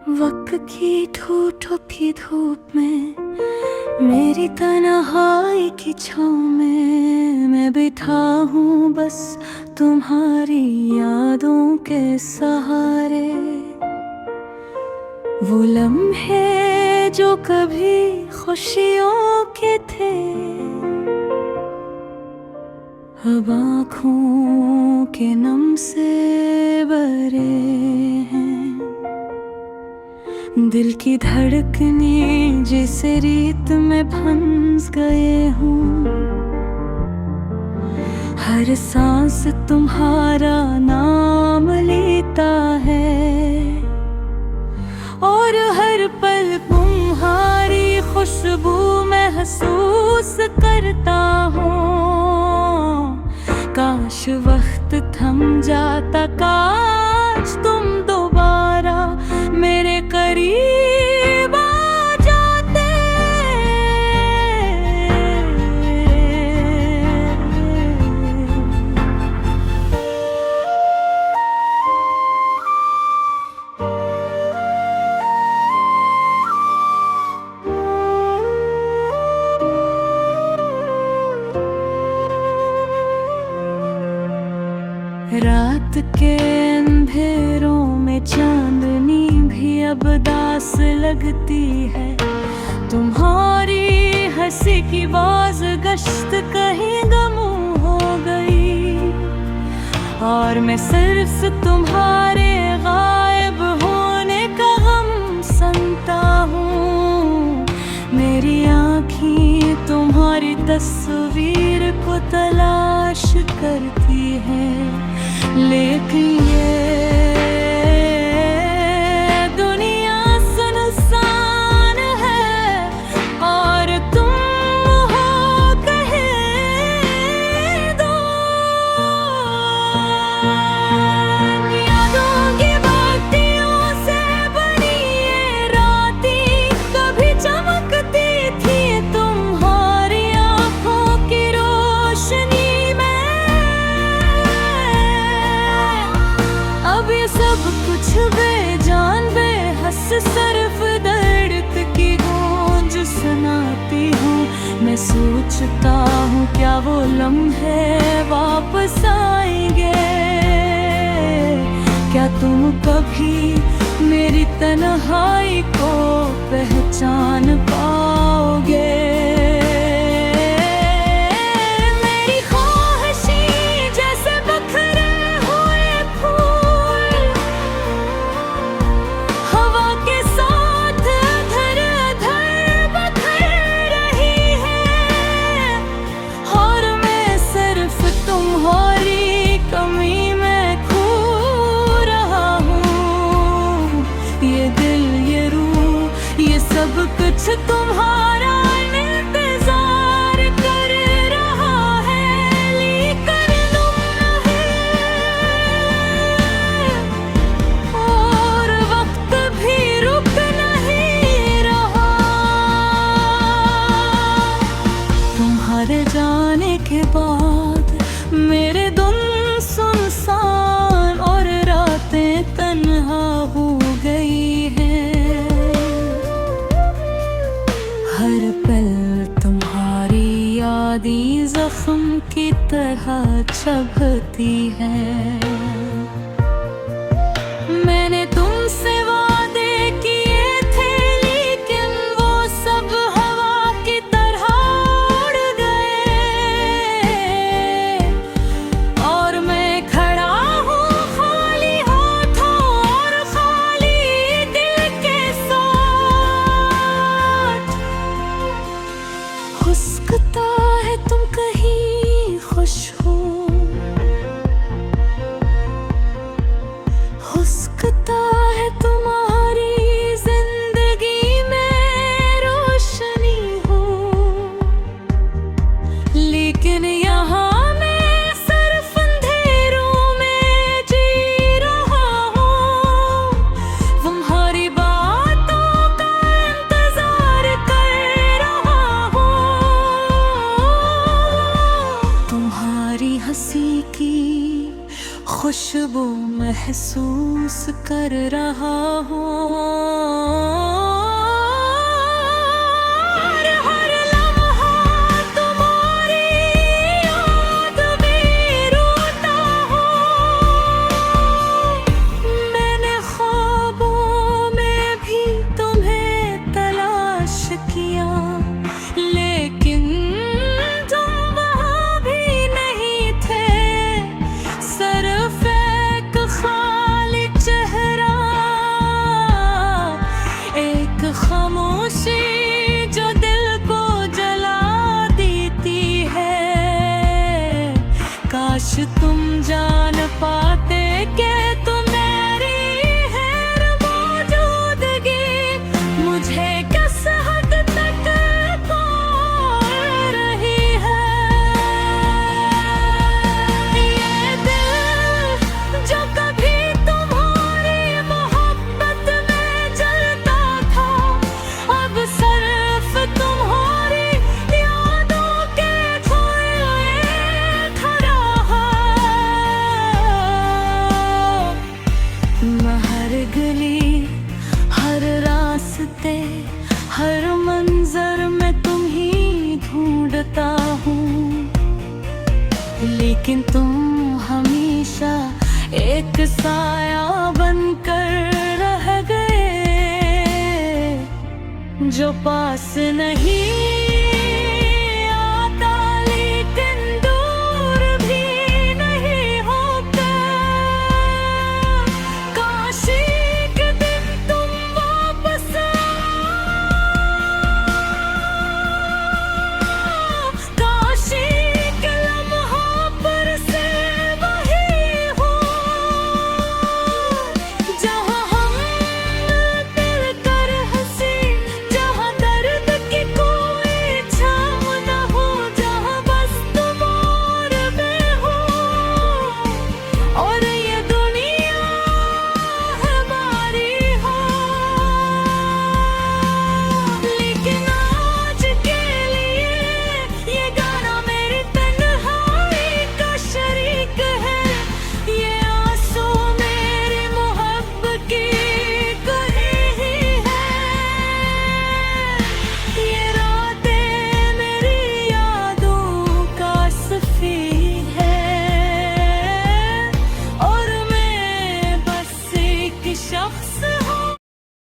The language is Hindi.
वक्त की ठूठों की धूप में, मेरी तन्हाई की छाँव में मैं बैठा हूँ बस तुम्हारी यादों के सहारे। वो लम्हे जो कभी खुशियों के थे, अब आँखों के नम से भरे हैं। दिल की धड़कने जिस रीत में फंस गए हूँ, हर सांस तुम्हारा नाम लेता है और हर पल तुम्हारी खुशबू महसूस करता हूँ। काश वक्त थम जाता, काश तुम दोबारा मेरे करीब आ जाते। रात के अंधेरों में चांदनी भी अब दास लगती है। तुम्हारी हंसी की बाज गश्त कहीं गमूं हो गई और मैं सिर्फ तुम्हारे गायब होने का गम संता हूँ। मेरी आँखें तुम्हारी तस्वीर को तलाश करती हैं, लेकिन ये दुनिया सुनसान है और तुम हो कहीं दूर। यादों की बातियों से बनी ये रातें कभी चमकती थी तुम्हारी आँखों की रोशनी। अब ये सब कुछ बेजान बेहस सिर्फ दर्द की गूंज सुनाती हूँ। मैं सोचता हूँ क्या वो लम्हे वापस आएंगे, क्या तुम कभी मेरी तन्हाई को पहचान पाओगे। सब कुछ तुम्हारा इंतजार कर रहा है, लेकिन तुम नहीं और वक्त भी रुक नहीं रहा। तुम्हारे जाने के बाद मेरे दिन सुनसान और रातें तन्हा हो गई हैं। हर पल तुम्हारी यादें जख्म की तरह चुभती है। मैंने तुमसे वादे किए थे, लेकिन वो सब हवा की तरह उड़ गए और मैं खड़ा हूँ खाली होठों और खाली दिल के साथ। हो सकता है तुम कहीं खुश हो, महसूस कर रहा हूँ। हर लम्हा तुम्हारी याद में रोता हूँ। मैंने ख्वाबों में भी तुम्हें तलाश किया, लेकिन तुम वहाँ भी नहीं थे। सिर्फ एक खाली चेहरा, एक खामोशी जो दिल को जला देती है। काश तुम जान पाते कि तुम मेरी है मौजूदगी मुझे किस हद तक पार रही है। ये दिल जो कभी तुम्हारी मोहब्बत में जलता था, अब सिर्फ तुम्हारी यादों के धुएं खड़ा है। मैं हर गली, हर रास्ते, हर मंजर में तुम ही ढूंढता हूँ, लेकिन तुम हमेशा एक साया बनकर रह गए जो पास नहीं